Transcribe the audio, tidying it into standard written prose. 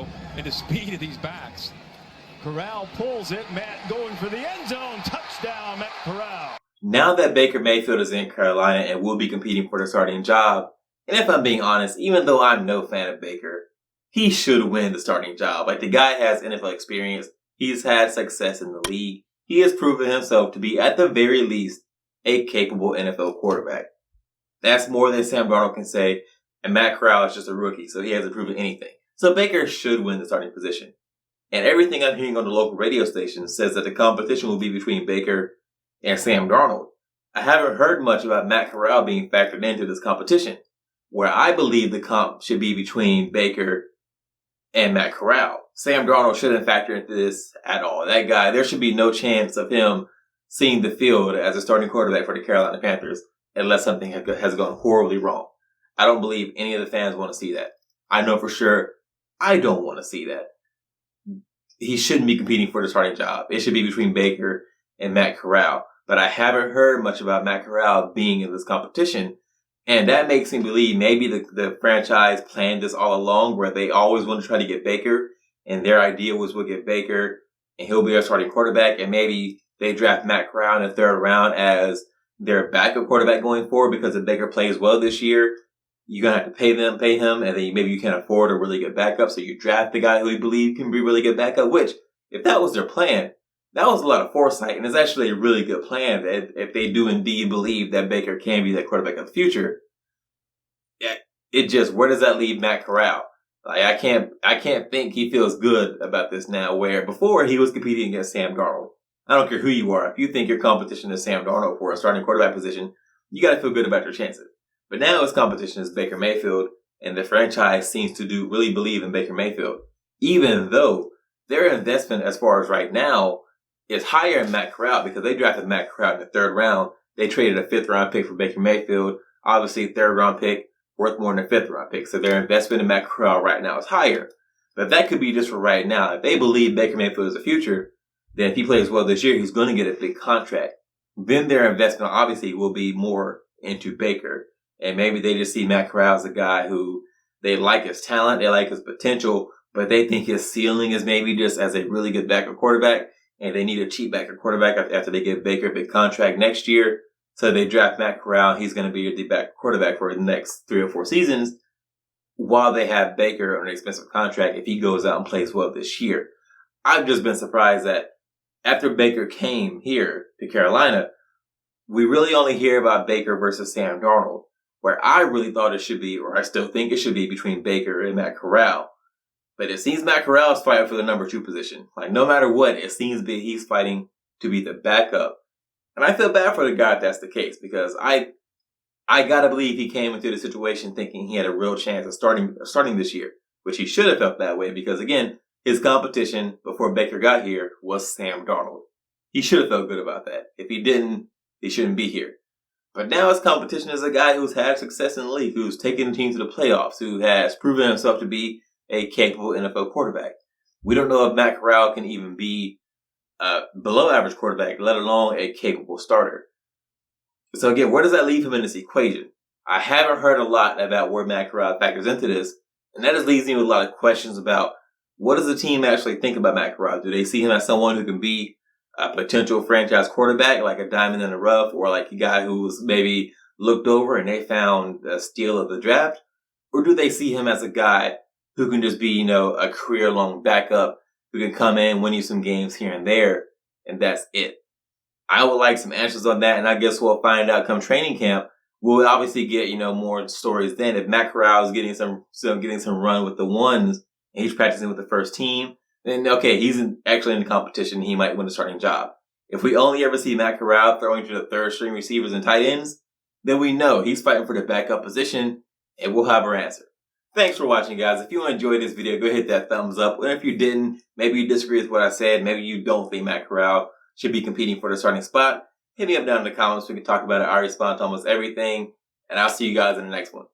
tempo and the speed of these backs. Corral pulls it. Matt going for the end zone. Touchdown, Matt Corral. Now that Baker Mayfield is in Carolina and will be competing for the starting job, and if I'm being honest, even though I'm no fan of Baker, he should win the starting job. Like, the guy has NFL experience. He's had success in the league. He has proven himself to be, at the very least, a capable NFL quarterback. That's more than Sam Darnold can say, and Matt Corral is just a rookie, so he hasn't proven anything. So Baker should win the starting position. And everything I'm hearing on the local radio station says that the competition will be between Baker and Sam Darnold. I haven't heard much about Matt Corral being factored into this competition, where I believe the comp should be between Baker and Matt Corral. Sam Darnold shouldn't factor into this at all. That guy, there should be no chance of him seeing the field as a starting quarterback for the Carolina Panthers unless something has gone horribly wrong. I don't believe any of the fans want to see that. I know for sure I don't want to see that. He shouldn't be competing for the starting job. It should be between Baker and Matt Corral. But I haven't heard much about Matt Corral being in this competition. And that makes me believe maybe the franchise planned this all along, where they always want to try to get Baker. And their idea was we'll get Baker and he'll be our starting quarterback. And maybe they draft Matt Corral in the third round as their backup quarterback going forward, because if Baker plays well this year, you're going to have to pay him, and then maybe you can't afford a really good backup, so you draft the guy who you believe can be a really good backup, which, if that was their plan, that was a lot of foresight, and it's actually a really good plan if they do indeed believe that Baker can be that quarterback of the future. It just, where does that leave Matt Corral? Like, I can't think he feels good about this now, where before he was competing against Sam Darnold. I don't care who you are. If you think your competition is Sam Darnold for a starting quarterback position, you got to feel good about your chances. But now his competition is Baker Mayfield, and the franchise seems to really believe in Baker Mayfield, even though their investment as far as right now is higher in Matt Corral, because they drafted Matt Corral in the third round. They traded a fifth-round pick for Baker Mayfield. Obviously, third-round pick worth more than a fifth-round pick, so their investment in Matt Corral right now is higher. But that could be just for right now. If they believe Baker Mayfield is the future, then if he plays well this year, he's going to get a big contract. Then their investment obviously will be more into Baker. And maybe they just see Matt Corral as a guy who they like his talent, they like his potential, but they think his ceiling is maybe just as a really good backup quarterback, and they need a cheap backup quarterback after they give Baker a big contract next year. So they draft Matt Corral. He's going to be the backup quarterback for the next 3 or 4 seasons, while they have Baker on an expensive contract if he goes out and plays well this year. I've just been surprised that after Baker came here to Carolina, we really only hear about Baker versus Sam Darnold, where I really thought it should be, or I still think it should be, between Baker and Matt Corral. But it seems Matt Corral is fighting for the number 2 position. Like, no matter what, it seems he's fighting to be the backup. And I feel bad for the guy if that's the case, because I gotta believe he came into the situation thinking he had a real chance of starting this year, which he should have felt that way, because again, his competition before Baker got here was Sam Darnold. He should have felt good about that. If he didn't, he shouldn't be here. But now his competition is a guy who's had success in the league, who's taken the team to the playoffs, who has proven himself to be a capable NFL quarterback. We don't know if Matt Corral can even be a below average quarterback, let alone a capable starter. So again, where does that leave him in this equation? I haven't heard a lot about where Matt Corral factors into this, and that just leaves me with a lot of questions about what does the team actually think about Matt Corral? Do they see him as someone who can be a potential franchise quarterback, like a diamond in the rough, or like a guy who was maybe looked over and they found a steal of the draft? Or do they see him as a guy who can just be, a career-long backup, who can come in, win you some games here and there, and that's it? I would like some answers on that, and I guess we'll find out come training camp. We'll obviously get, more stories then. If Matt Corral is getting some run with the ones, and he's practicing with the first team, then okay, he's actually in the competition. He might win the starting job. If we only ever see Matt Corral throwing to the third string receivers and tight ends, then we know he's fighting for the backup position, and we'll have our answer. Thanks for watching, guys. If you enjoyed this video, go hit that thumbs up. And if you didn't, maybe you disagree with what I said, maybe you don't think Matt Corral should be competing for the starting spot, hit me up down in the comments. We can talk about it. I respond to almost everything, and I'll see you guys in the next one.